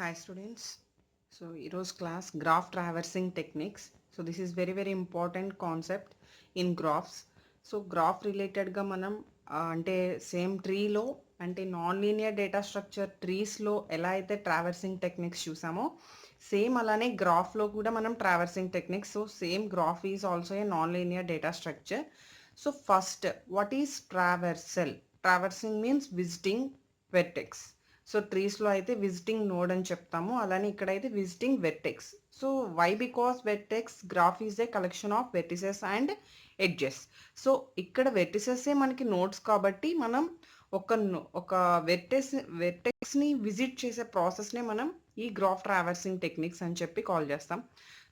Hi students. So heroes class graph traversing techniques. So this is very important concept in graphs. So graph related ga manam అంటే same ట్రీలో అంటే non linear data structure ట్రీస్లో ఎలా అయితే traversing techniques చూసామో same అలానే గ్రాఫ్లో కూడా మనం traversing techniques. So same graph is also a non linear data structure. So first what is traversal? Traversing means visiting vertex. So ట్రీస్లో అయితే విజిటింగ్ నోడ్ అని చెప్తాము, అలానే ఇక్కడైతే visiting vertex. So why? Because vertex graph is a collection of vertices and edges. So ఇక్కడ వెర్టిసెసే మనకి nodes కాబట్టి మనం ఒక వెర్టెక్స్ని విజిట్ చేసే ప్రాసెస్నే మనం ఈ గ్రాఫ్ ట్రావర్సింగ్ టెక్నిక్స్ అని చెప్పి కాల్ చేస్తాం.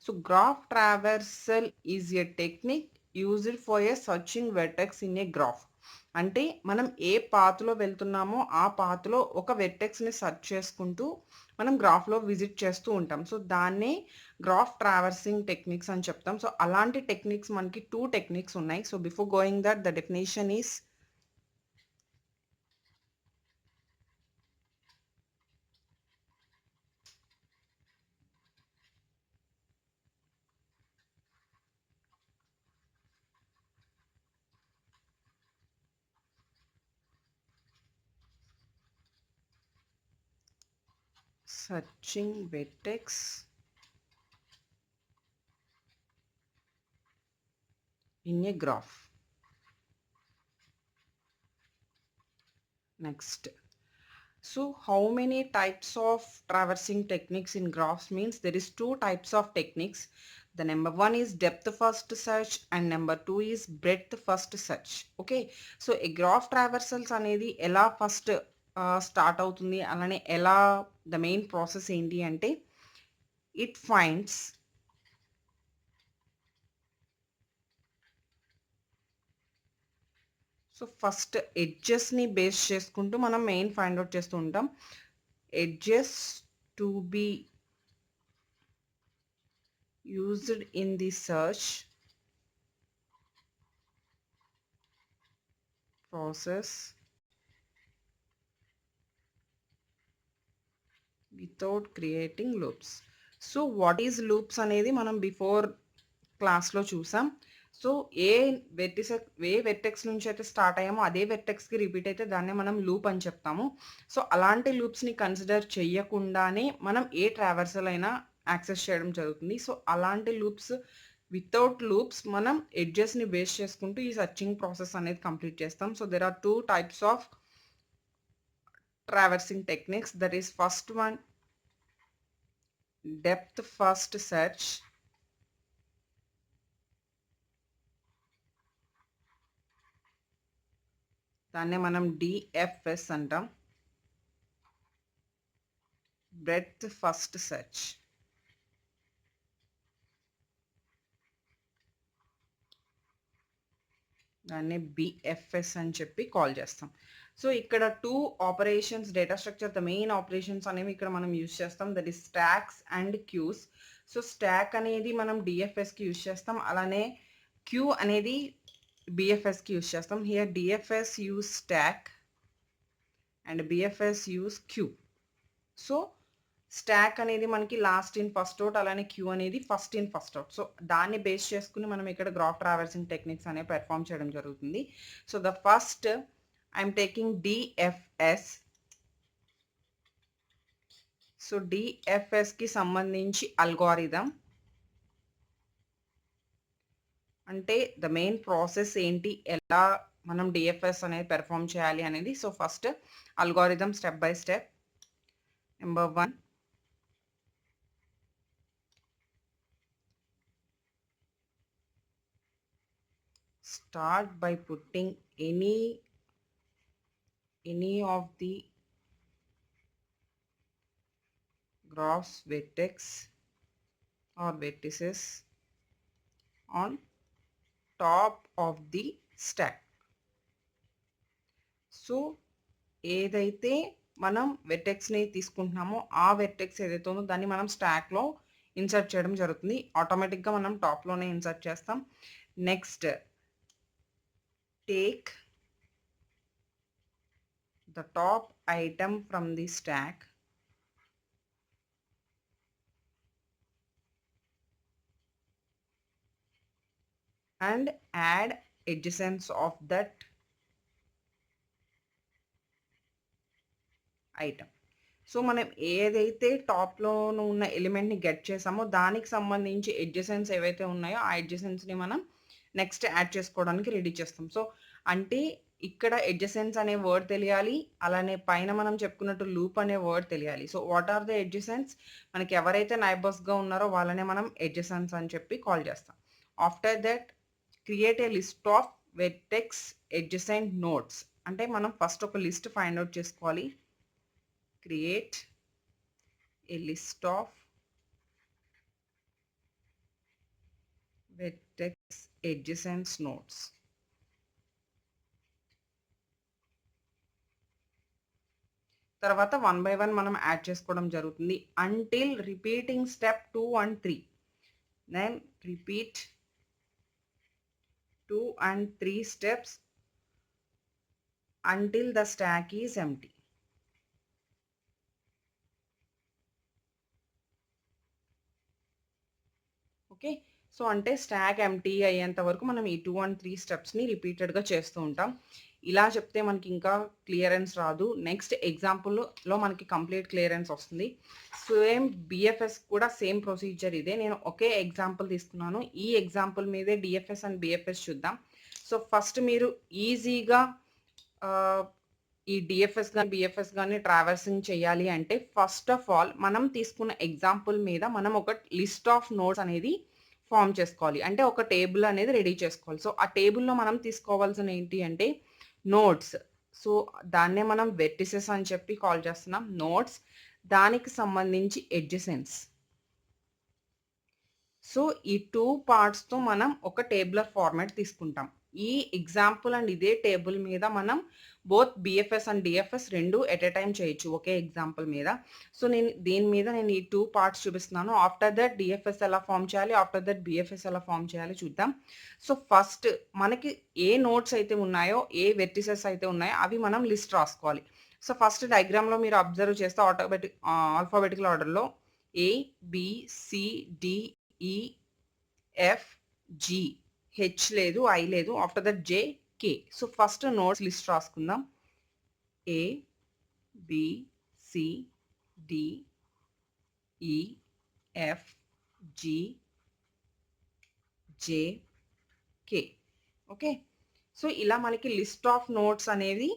So graph traversal is a technique used for a searching vertex in a graph. అంటే మనం ఏ పాత్లో వెళ్తున్నామో ఆ పాత్లో ఒక వెర్టెక్స్ని సెర్చ్ చేసుకుంటూ మనం గ్రాఫ్లో విజిట్ చేస్తూ ఉంటాం. సో దాన్నే గ్రాఫ్ ట్రావర్సింగ్ టెక్నిక్స్ అని చెప్తాం. సో అలాంటి టెక్నిక్స్ మనకి 2 టెక్నిక్స్ ఉన్నాయి. So before going that the definition is searching vertex in a graph. Next. So how many types of traversing techniques in graphs? Means there is 2 types of techniques. The number 1 is depth first search and number 2 is breadth first search. Okay, so a graph traversals అనేది ఎలా first start అవుతుంది, అలానే ఎలా the main process ఏంటి అంటే it finds so first ఎడ్జెస్ని base చేసుకుంటూ మనం మెయిన్ ఫైండ్ అవుట్ చేస్తూ ఉంటాం. Edges to be used in the search process without creating loops. So what is loops అనేది మనం బిఫోర్ క్లాస్లో చూసాం. సో ఏ వెర్టెక్స్ నుంచి అయితే స్టార్ట్ అయ్యామో అదే వెర్టెక్స్కి రిపీట్ అయితే దాన్నే మనం లూప్ అని చెప్తాము. సో అలాంటి లూప్స్ని కన్సిడర్ చేయకుండానే మనం ఏ ట్రావర్సల్ అయినా యాక్సెస్ చేయడం జరుగుతుంది. సో అలాంటి లూప్స్ వితౌట్ లూప్స్ మనం ఎడ్జెస్ని బేస్ చేసుకుంటూ ఈ సర్చింగ్ ప్రాసెస్ అనేది కంప్లీట్ చేస్తాం. So there are 2 types of traversing techniques. That is first one, depth first search. దాన్నే మనం DFS అంటాం. breadth first search. దాన్ని BFS అని చెప్పి కాల్ చేస్తాం. సో ఇక్కడ 2 operations data structure the main operations అనేవి ఇక్కడ మనం యూజ్ చేస్తాం. That is stacks and queues. So stack అనేది మనం DFSకి యూజ్ చేస్తాం, అలానే క్యూ అనేది BFSకి యూజ్ చేస్తాం. Here DFS use stack and BFS use queue. So stack అనేది మనకి లాస్ట్ ఇన్ ఫస్ట్ అవుట్, అలానే క్యూ అనేది first in first out. So దాన్ని బేస్ చేసుకుని మనం ఇక్కడ గ్రాఫ్ ట్రావర్సింగ్ టెక్నిక్స్ అనేవి పెర్ఫామ్ చేయడం జరుగుతుంది. So the first I'm taking DFS. So DFSకి సంబంధించి అల్గోరిథం అంటే ద మెయిన్ ప్రాసెస్ ఏంటి, ఎలా మనం DFS అనేది పెర్ఫామ్ చేయాలి అనేది. So first algorithm step by step. Number 1, start by putting any of the graphs vertex or vertices on top of the stack. So ఏదైతే మనం వెర్టెక్స్ని తీసుకుంటున్నామో ఆ వెర్టెక్స్ ఏదైతే ఉందో దాన్ని మనం స్టాక్లో ఇన్సర్ట్ చేయడం జరుగుతుంది. ఆటోమేటిక్గా మనం టాప్లోనే ఇన్సర్ట్ చేస్తాం. Next take the top item from the stack and add adjacents of that item. So మనం ఏదైతే టాప్‌లో ఉన్న ఎలిమెంట్‌ని గెట్ చేసామో దానికి సంబంధించి అడ్జసెంట్స్ ఏవైతే ఉన్నాయో ఆ అడ్జసెంట్స్‌ని మనం నెక్స్ట్ యాడ్ చేసుకోవడానికి రెడీ చేస్తాం. సో అంటే ఇక్కడ అడ్జసెంట్స్ అనే వర్డ్ తెలియాలి. అలానే పైన మనం చెప్పుకున్నట్టు లూప్ అనే వర్డ్ తెలియాలి. So what are the adjacents? మనకి ఎవరైతే నైబర్స్‌గా ఉన్నారో వాళ్ళనే మనం అడ్జసెంట్స్ అని చెప్పి కాల్ చేస్తాం. After that create a list of vertex adjacent nodes. అంటే మనం ఫస్ట్ ఒక లిస్ట్ ఫైండ్ ఔట్ చేసుకోవాలి. Create a list of vertex adjacent nodes. తర్వాత 1 by 1 మనం యాడ్ చేసుకోవడం జరుగుతుంది until repeating step 2 and 3. Then repeat 2 and 3 steps until the stack is empty. Okay. So అంటే stock empty అయ్యేంత వరకు మనం ఈ 2 అండ్ 3 స్టెప్స్‌ని రిపీటెడ్‌గా చేస్తూ ఉంటాం. ఇలా చెప్తే మనకి ఇంకా క్లియరెన్స్ రాదు. నెక్స్ట్ ఎగ్జాంపుల్‌లో మనకి కంప్లీట్ క్లియరెన్స్ వస్తుంది. సేమ్ బీఎఫ్ఎస్ కూడా సేమ్ ప్రొసీజర్ ఇదే. నేను ఒకే ఎగ్జాంపుల్ తీసుకున్నాను. ఈ ఎగ్జాంపుల్ మీదే డీఎఫ్ఎస్ అండ్ బీఎఫ్ఎస్ చూద్దాం. సో ఫస్ట్ మీరు ఈజీగా ఆహ్, ఈ డీఎఫ్ఎస్ గాని, బీఎఫ్ఎస్ గాని ట్రావర్సింగ్ చేయాలి అంటే ఫస్ట్ ఆఫ్ ఆల్ మనం తీసుకున్న ఎగ్జాంపుల్ మీద మనం ఒక లిస్ట్ ఆఫ్ నోడ్స్ అనేది ఫార్మ్ చేసుకోవాలి. అంటే ఒక టేబుల్ అనేది రెడీ చేసుకోవాలి. సో ఆ టేబుల్‌లో మనం తీసుకోవాల్సిన ఏంటి అంటే నోడ్స్. సో దాన్నే మనం వెర్టిసెస్ అని చెప్పి కాల్ చేస్తున్నాం. నోడ్స్ దానికి సంబంధించి అడ్జసెంట్స్. సో ఈ 2 పార్ట్స్‌తో మనం ఒక టేబులర్ ఫార్మాట్ తీసుకుంటాం. ఈ ఎగ్జాంపుల్ అండ్ ఇదే టేబుల్ మీద మనం both BFS and DFS 2 at a time చేయొచ్చు ఒకే ఎగ్జాంపుల్ మీద. సో దీని మీద నేను ఈ 2 పార్ట్స్ చూపిస్తున్నాను. ఆఫ్టర్ దట్ డీఎఫ్ఎస్ ఎలా ఫార్మ్ చేయాలి, ఆఫ్టర్ దట్ బీఎఫ్ఎస్ ఎలా ఫార్మ్ చేయాలి చూద్దాం. సో ఫస్ట్ మనకి ఏ నోడ్స్ అయితే ఉన్నాయో, ఏ వెర్టిసెస్ అయితే ఉన్నాయో అవి మనం లిస్ట్ రాసుకోవాలి. సో ఫస్ట్ డయాగ్రామ్‌లో మీరు అబ్జర్వ్ చేస్తే ఆల్ఫాబెటికల్ ఆర్డర్‌లో A, B, C, D, E, F, G, H లేదు, ఐ లేదు. After that J, K. So first nodes list రాసుకుందాం. A, B, C, D, E, F, G, J, K. Okay. So ఇలా మనకి list of nodes అనేవి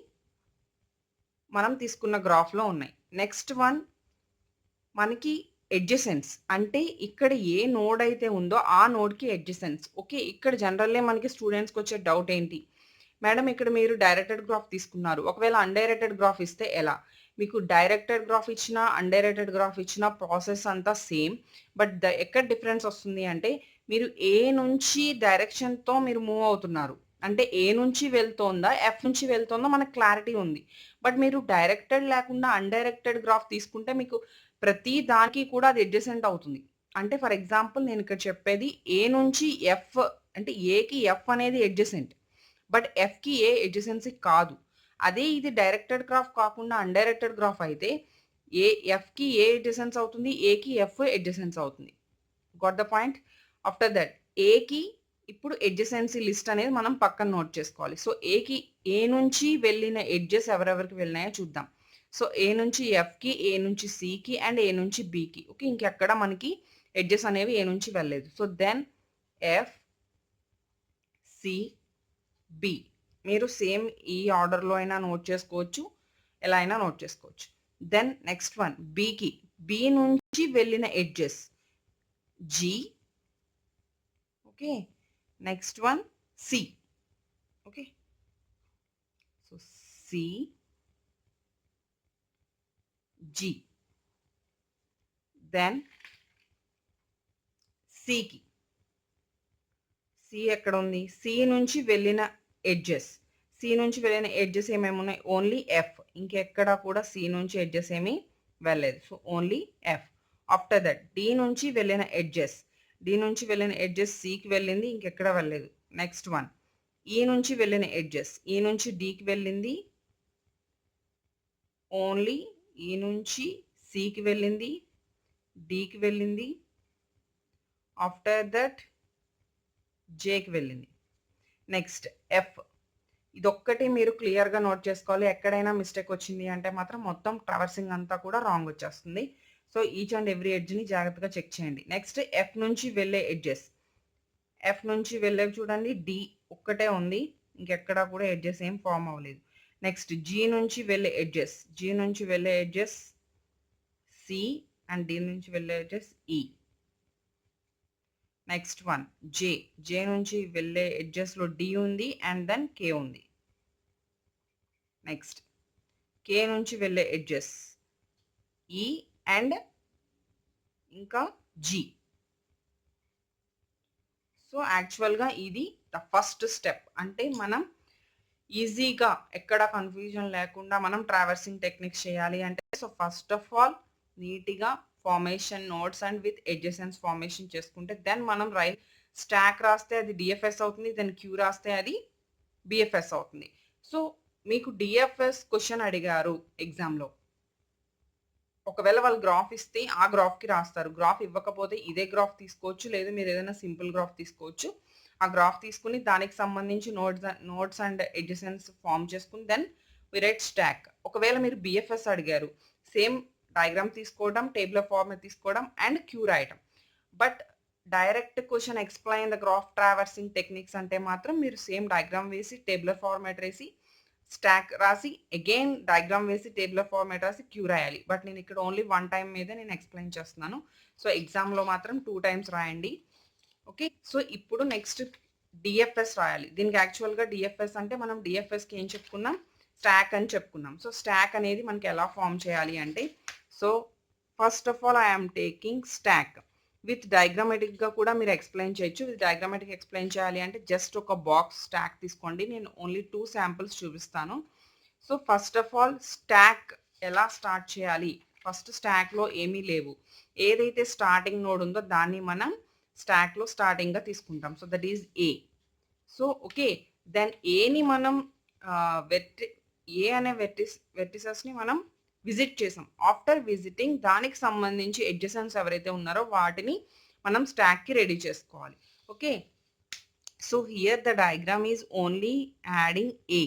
మనం తీసుకున్న గ్రాఫ్‌లో ఉన్నాయి. నెక్స్ట్ వన్ మనకి అడ్జసెంట్స్. అంటే ఇక్కడ ఏ నోడ్ అయితే ఉందో ఆ నోడ్‌కి అడ్జసెంట్స్. ఓకే. ఇక్కడ జనరల్లీ మనకి స్టూడెంట్స్‌కొచ్చే డౌట్ ఏంటి? మేడం ఇక్కడ మీరు డైరెక్టెడ్ గ్రాఫ్ తీసుకున్నారు. ఒకవేళ అన్‌డైరెక్టెడ్ గ్రాఫ్ ఇస్తే ఎలా? మీకు డైరెక్టెడ్ గ్రాఫ్ ఇచ్చినా, అన్‌డైరెక్టెడ్ గ్రాఫ్ ఇచ్చినా ప్రాసెస్ అంతా సేమ్. బట్ ఎక్కడ డిఫరెన్స్ వస్తుంది అంటే మీరు ఏ నుంచి డైరెక్షన్‌తో మీరు మూవ్ అవుతున్నారు. అంటే ఏ నుంచి వెళ్తోందా? ఎఫ్ నుంచి వెళ్తోందా? మనకు క్లారిటీ ఉంది. బట్ మీరు డైరెక్టెడ్ లేకుండా అన్‌డైరెక్టెడ్ గ్రాఫ్ తీసుకుంటే మీకు ప్రతి దానికి కూడా అది అడ్జసెంట్ అవుతుంది. అంటే ఫర్ ఎగ్జాంపుల్ నేను ఇక్కడ చెప్పేది ఏ నుంచి ఎఫ్ అంటే ఏకి ఎఫ్ అనేది అడ్జసెంట్. బట్ ఎఫ్‌కి ఏ అడ్జసెన్సీ కాదు. అదే ఇది డైరెక్టెడ్ గ్రాఫ్ కాకుండా అన్‌డైరెక్టెడ్ గ్రాఫ్ అయితే ఎఫ్‌కి ఏ అడ్జసెన్స్ అవుతుంది. ఏకి ఎఫ్ అడ్జసెన్స్ అవుతుంది. Got the point? After that ఏకి ఇప్పుడు అడ్జసెన్సీ లిస్ట్ అనేది మనం పక్కన నోట్ చేసుకోవాలి. సో ఏ నుంచి వెళ్ళిన ఎడ్జెస్ ఎవరెవరికి వెళ్ళినాయో చూద్దాం. సో ఏ నుంచి ఎఫ్‌కి, ఏ నుంచి సికి అండ్ ఏ నుంచి బికి. ఓకే. ఇంకెక్కడ మనకి ఎడ్జెస్ అనేవి ఏ నుంచి వెళ్ళలేదు. So then F, C, B. మీరు సేమ్ ఈ ఆర్డర్‌లో అయినా నోట్ చేసుకోవచ్చు. ఎలా అయినా నోట్ చేసుకోవచ్చు. దెన్ నెక్స్ట్ వన్ బికి. బి నుంచి వెళ్ళిన edges G. Okay. Next one C. Okay. So C, G. Then సికి. సి ఎక్కడుంది? సి నుంచి వెళ్ళిన ఎడ్జెస్. సి నుంచి వెళ్ళిన ఎడ్జెస్ ఏమేమి ఉన్నాయి? Only F. ఇంకెక్కడ కూడా సి నుంచి ఎడ్జెస్ ఏమీ వెళ్ళలేదు. So only F. After that D నుంచి వెళ్ళిన ఎడ్జెస్. డి నుంచి వెళ్ళిన ఎడ్జెస్ సికి వెళ్ళింది. ఇంకెక్కడ వెళ్ళలేదు. నెక్స్ట్ వన్ ఈ నుంచి వెళ్ళిన ఎడ్జెస్. ఈ నుంచి డికి వెళ్ళింది. ఓన్లీ ఈ నుంచి సికి వెళ్ళింది. డికి వెళ్ళింది. ఆఫ్టర్ దట్ జేకి వెళ్ళింది. నెక్స్ట్ ఎఫ్, ఇదొక్కటి మీరు క్లియర్‌గా నోట్ చేసుకోవాలి. ఎక్కడైనా మిస్టేక్ వచ్చింది అంటే మాత్రం మొత్తం ట్రావర్సింగ్ అంతా కూడా రాంగ్ వచ్చేస్తుంది. సో, ఈచ్ అండ్ ఎవ్రీ ఎడ్జ్‌ని జాగ్రత్తగా చెక్ చేయండి. నెక్స్ట్ ఎఫ్ నుంచి వెళ్ళే ఎడ్జెస్. ఎఫ్ నుంచి వెళ్ళేవి చూడండి, డి ఒక్కటే ఉంది. ఇంకెక్కడా కూడా ఎడ్జెస్ ఏం ఫార్మ్ అవ్వలేదు. నెక్స్ట్ జీ నుంచి వెళ్ళే ఎడ్జెస్. జీ నుంచి వెళ్ళే ఎడ్జెస్ సి అండ్ డి నుంచి వెళ్ళే ఎడ్జెస్ ఈ. నెక్స్ట్ వన్ జే. జే నుంచి వెళ్ళే ఎడ్జెస్‌లో డి ఉంది అండ్ దెన్ కే ఉంది. నెక్స్ట్ కే నుంచి వెళ్ళే ఎడ్జెస్ ఈ అండ్ ఇంకా జీ. సో, యాక్చువల్‌గా ఇది ద ఫస్ట్ స్టెప్. అంటే మనం ఈజీగా ఎక్కడ కన్‌ఫ్యూజన్ లేకుండా మనం ట్రావర్సింగ్ టెక్నిక్స్ చేయాలి అంటే, సో, ఫస్ట్ ఆఫ్ ఆల్ నీట్‌గా formation nodes and with adjacents formation చేసుకుంటే దెన్ మనం స్టాక్ రాస్తే అది డీఎఫ్ఎస్ అవుతుంది. దెన్ క్యూ రాస్తే అది బీఎఫ్ఎస్ అవుతుంది. సో, మీకు డీఎఫ్ఎస్ క్వెషన్ అడిగారు ఎగ్జామ్‌లో. ఒకవేళ వాళ్ళు గ్రాఫ్ ఇస్తే ఆ గ్రాఫ్‌కి రాస్తారు. గ్రాఫ్ ఇవ్వకపోతే ఇదే గ్రాఫ్ తీసుకోవచ్చు. లేదా మీరు ఏదైనా సింపుల్ గ్రాఫ్ తీసుకోవచ్చు. ఆ గ్రాఫ్ తీసుకొని దానికి సంబంధించి నోట్స్ అండ్ అడ్జసెంట్స్ ఫార్మ్ చేసుకొని దెన్ వి రైట్ స్టాక్. ఒకవేళ మీరు బీఎఫ్ఎస్ అడిగారు. సేమ్ డయాగ్రామ్ తీసుకోవడం, టేబులర్ ఫార్మాట్ తీసుకోవడం అండ్ క్యూ రాయటం. But direct question explain the graph traversing techniques అంటే మాత్రం మీరు సేమ్ డయాగ్రామ్ వేసి, టేబులర్ ఫార్మాట్ వేసి, స్టాక్ రాసి, అగైన్ డయాగ్రామ్ వేసి, టేబులర్ ఫార్మాట్ రాసి, క్యూ రాయాలి. బట్ నేను ఇక్కడ ఓన్లీ 1 టైమ్ మీదే నేను ఎక్స్‌ప్లెయిన్ చేస్తున్నాను. సో, ఎగ్జామ్‌లో మాత్రం 2 టైమ్స్ రాయండి. ఓకే. సో, ఇప్పుడు నెక్స్ట్ డీఎఫ్ఎస్ రాయాలి. దీనికి యాక్చువల్‌గా డీఎఫ్ఎస్ అంటే మనం డీఎఫ్ఎస్‌కి ఏం చెప్పుకున్నాం? స్టాక్ అని చెప్పుకున్నాం. సో, స్టాక్ అనేది మనకి ఎలా ఫార్మ్ చేయాలి అంటే, so, first of all I am taking stack. With డయాగ్రామాటిక్‌గా కూడా మీరు ఎక్స్‌ప్లెయిన్ చేయొచ్చు. విత్ డయాగ్రామాటిక్ ఎక్స్‌ప్లెయిన్ చేయాలి అంటే జస్ట్ ఒక బాక్స్ స్టాక్ తీసుకోండి. నేను ఓన్లీ 2 శాంపిల్స్ చూపిస్తాను. So, first of all stock ఎలా స్టార్ట్ చేయాలి? ఫస్ట్ స్టాక్‌లో ఏమీ లేవు. ఏదైతే స్టార్టింగ్ నోడ్ ఉందో దాన్ని మనం స్టాక్‌లో స్టార్టింగ్‌గా తీసుకుంటాం. So, that is A. So, okay. Then ఏని మనం ఆహ్, వెర్టి ఏ అనే వెర్టిసెస్‌ని మనం విజిట్ చేసాం. ఆఫ్టర్ విజిటింగ్ దానికి సంబంధించి అడ్జసెంట్స్ ఎవరైతే ఉన్నారో వాటిని మనం స్టాక్‌కి రెడీ చేసుకోవాలి. Okay. So, here the diagram is only adding ఏ.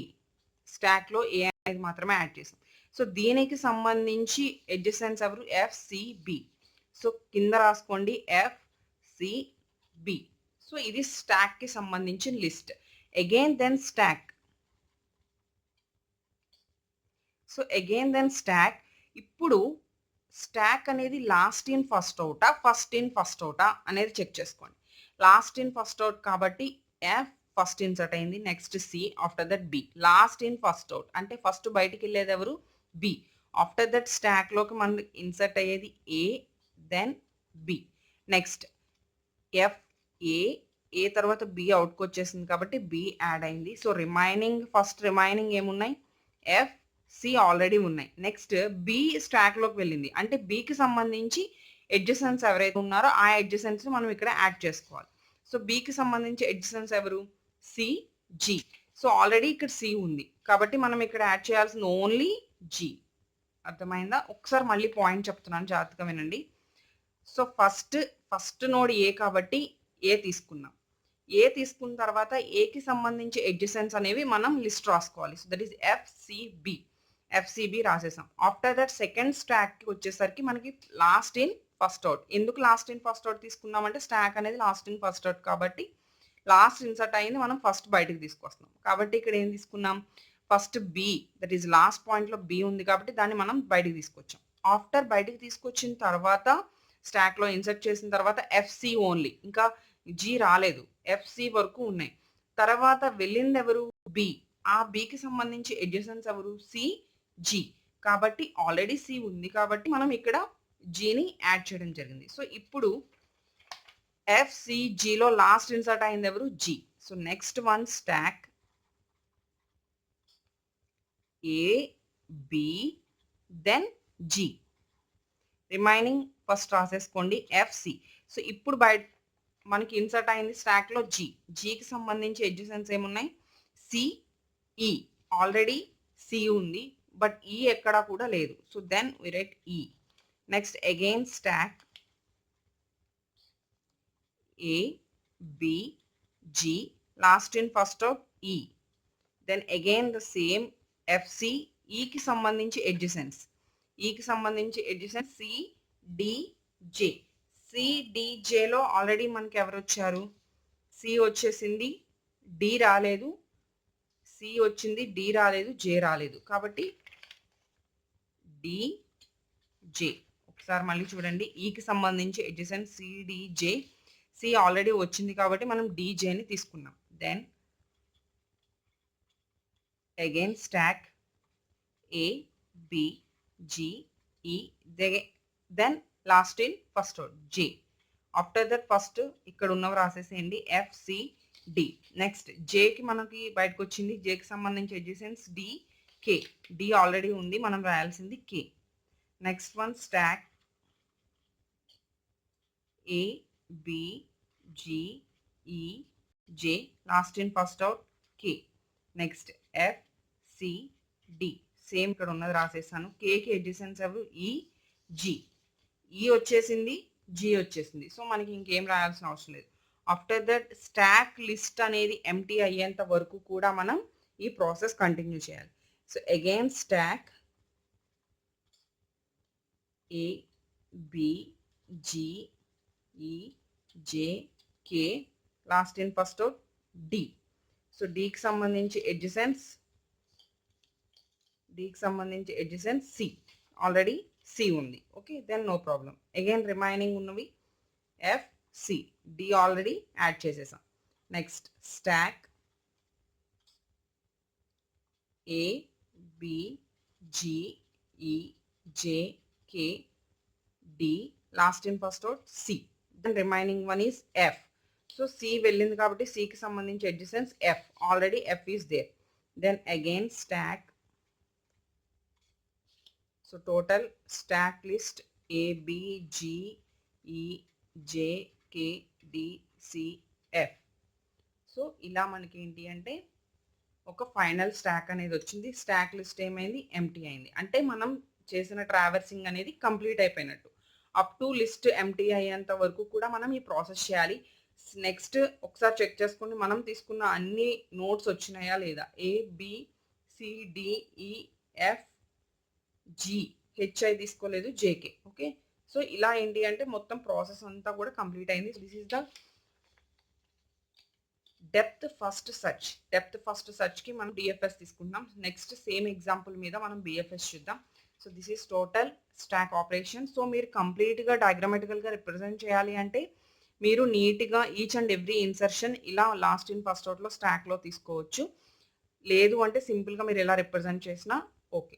స్టాక్‌లో ఏ అనేది మాత్రమే యాడ్ చేసాం. సో, దీనికి సంబంధించి అడ్జసెంట్స్ ఎవరు? F, C, B. సో, కింద రాసుకోండి ఎఫ్, సి, బి. సో, ఇది స్టాక్‌కి సంబంధించిన list. Again then stack. So, again then stack. ఇప్పుడు స్టాక్ అనేది లాస్ట్ ఇన్ ఫస్ట్ ఔటా? ఫస్ట్ ఇన్ ఫస్ట్ ఔటా? అనేది చెక్ చేసుకోండి. లాస్ట్ ఇన్ ఫస్ట్ ఔట్ కాబట్టి ఎఫ్ ఫస్ట్ ఇన్సర్ట్ అయింది. Next C, after that B. Last in first out అంటే first బయటికెళ్ళేది ఎవరు? బి. ఆఫ్టర్ దట్ స్టాక్‌లోకి మనకి ఇన్సర్ట్ అయ్యేది A, then B. Next F, A, A తర్వాత బి అవుట్‌కొచ్చేసింది కాబట్టి బి యాడ్ అయింది. సో, రిమైనింగ్ ఏమున్నాయి? ఎఫ్, సి ఆల్రెడీ ఉన్నాయి. నెక్స్ట్ బి స్టాక్‌లోకి వెళ్ళింది. అంటే బికి సంబంధించి అడ్జసెంట్స్ ఎవరైతే ఉన్నారో ఆ అడ్జసెంట్స్‌ని మనం ఇక్కడ యాడ్ చేసుకోవాలి. సో, బికి సంబంధించి అడ్జసెంట్స్ ఎవరు? C, G. సో, ఆల్రెడీ ఇక్కడ సి ఉంది. కాబట్టి మనం ఇక్కడ యాడ్ చేయాల్సింది ఓన్లీ జి. అర్థమైందా? ఒకసారి మళ్ళీ పాయింట్ చెప్తున్నాను జాగ్రత్తగా వినండి. సో, ఫస్ట్ నోడ్ ఏ కాబట్టి ఏ తీసుకున్నాం. ఏ తీసుకున్న తర్వాత ఏకి సంబంధించి అడ్జసెంట్స్ అనేవి మనం లిస్ట్ రాసుకోవాలి. So, that is FCB. FCB రాసేసాం. ఆఫ్టర్ దట్ సెకండ్ స్టాక్‌కి వచ్చేసరికి మనకి లాస్ట్ ఇన్ ఫస్ట్ ఔట్. ఎందుకు లాస్ట్ ఇన్ ఫస్ట్ ఔట్ తీసుకున్నామంటే స్టాక్ అనేది లాస్ట్ ఇన్ ఫస్ట్ ఔట్ కాబట్టి లాస్ట్ ఇన్సర్ట్ అయింది మనం ఫస్ట్ బయటికి తీసుకొస్తున్నాం. కాబట్టి ఇక్కడ ఏం తీసుకున్నాం? First B, that is last పాయింట్‌లో బి ఉంది కాబట్టి దాన్ని మనం బయటికి తీసుకొచ్చాం. ఆఫ్టర్ బయటికి తీసుకొచ్చిన తర్వాత స్టాక్‌లో ఇన్సర్ట్ చేసిన తర్వాత ఎఫ్‌సి ఓన్లీ. ఇంకా జి రాలేదు. ఎఫ్‌సి వరకు ఉన్నాయి. తర్వాత వెళ్ళిందెవరు? బి. ఆ బికి సంబంధించి అడ్జసెంట్స్ ఎవరు? C, G. కాబట్టి ఆల్రెడీ సి ఉంది కాబట్టి మనం ఇక్కడ జిని యాడ్ చేయడం జరిగింది. సో, ఇప్పుడు ఎఫ్‌సిజిలో లాస్ట్ ఇన్సర్ట్ అయింది ఎవరు? G. So, next one stack A, B, then G. Remaining first రాసేసుకోండి ఎఫ్‌సి. సో, ఇప్పుడు మనకి ఇన్సర్ట్ అయింది స్టాక్‌లో జి. జికి సంబంధించి అడ్జసెంట్స్ ఏమున్నాయి? సి, ఈ. ఆల్రెడీ సి ఉంది. బట్ ఈ ఎక్కడా కూడా లేదు. So, then we write E. Next again stack A, B, G, last in first out E, then again the same FC, ఈకి సంబంధించి ఎడ్జసెన్స్, ఈకి సంబంధించి ఎడ్జసెన్స్ సిడిజే. సిడిజేలో ఆల్రెడీ మనకి ఎవరు వచ్చారు, సి వచ్చేసింది, డి రాలేదు, సి వచ్చింది, డి రాలేదు, జే రాలేదు, కాబట్టి డి జే. ఒకసారి మళ్ళీ చూడండి, ఈకి సంబంధించి ఎడ్జసెన్స్ సిడిజే, సి ఆల్రెడీ వచ్చింది కాబట్టి మనం డిజేని తీసుకున్నాం. Then again stack A B G E, then last in first out J. After that first ఇక్కడ ఉన్నవి రాసేసేయండి ఎఫ్ సి డి. నెక్స్ట్ జేకి మనకి బయటకు వచ్చింది, జేకి సంబంధించి adjacents D K, D already ఉంది, మనం రాయాల్సింది K. Next one stack A B G E J, last in first out K. Next F C D, same ఇక్కడ ఉన్నది రాసేసాను. కేకి ఎడ్జసెన్స్ ఎవరు, ఈ జి, ఈ వచ్చేసింది, జి వచ్చేసింది, సో మనకి ఇంకేం రాయాల్సిన అవసరం లేదు. ఆఫ్టర్ దట్ స్టాక్ లిస్ట్ అనేది ఎంటీ అయ్యేంత వరకు కూడా మనం ఈ ప్రాసెస్ కంటిన్యూ చేయాలి. So again stack A B G E J K, last in first out D. So డికి సంబంధించి ఎడ్జసెన్స్, డికి సంబంధించి ఎడ్జసెన్స్ సి, ఆల్రెడీ సి ఉంది, okay, then no problem. Again remaining ఉన్నవి F C, D already add చేసేసాం. Next stack A B G E J K D, last in first out C, then remaining one is F. So C వెళ్ళింది కాబట్టి సికి సంబంధించి adjacents F, already F is there. Then again stack, so total stack list A B G E J K D C F. So ఇలా మనకి ఏంటి అంటే ఒక final stock అనేది వచ్చింది. స్టాక్ లిస్ట్ ఏమైంది, ఎంటీ అయింది, అంటే మనం చేసిన ట్రావర్సింగ్ అనేది కంప్లీట్ అయిపోయినట్టు. అప్ టు లిస్ట్ ఎంటీ అయ్యేంత వరకు కూడా మనం ఈ ప్రాసెస్ చేయాలి. నెక్స్ట్ ఒకసారి చెక్ చేసుకోండి, మనం తీసుకున్న అన్ని నోట్స్ వచ్చినాయా లేదా. A B C D E F G, HI తీసుకోలేదు, జేకే, ఓకే. సో ఇలా ఏంటి అంటే మొత్తం ప్రాసెస్ అంతా కూడా కంప్లీట్ అయింది. This is the depth first search. Depth first సర్చ్కి మనం డిఎఫ్ఎస్ తీసుకుంటాం. నెక్స్ట్ సేమ్ ఎగ్జాంపుల్ మీద మనం బిఎఫ్ఎస్ చూద్దాం. So this is total stock operation. So మీరు కంప్లీట్గా డయాగ్రామెటికల్గా రిప్రజెంట్ చేయాలి అంటే మీరు నీట్గా ఈచ్ అండ్ ఎవ్రీ ఇన్సర్షన్ ఇలా లాస్ట్ ఇన్ ఫస్ట్ అవుట్లో స్టాక్లో తీసుకోవచ్చు. లేదు అంటే సింపుల్గా మీరు ఎలా రిప్రజెంట్ చేసినా ఓకే.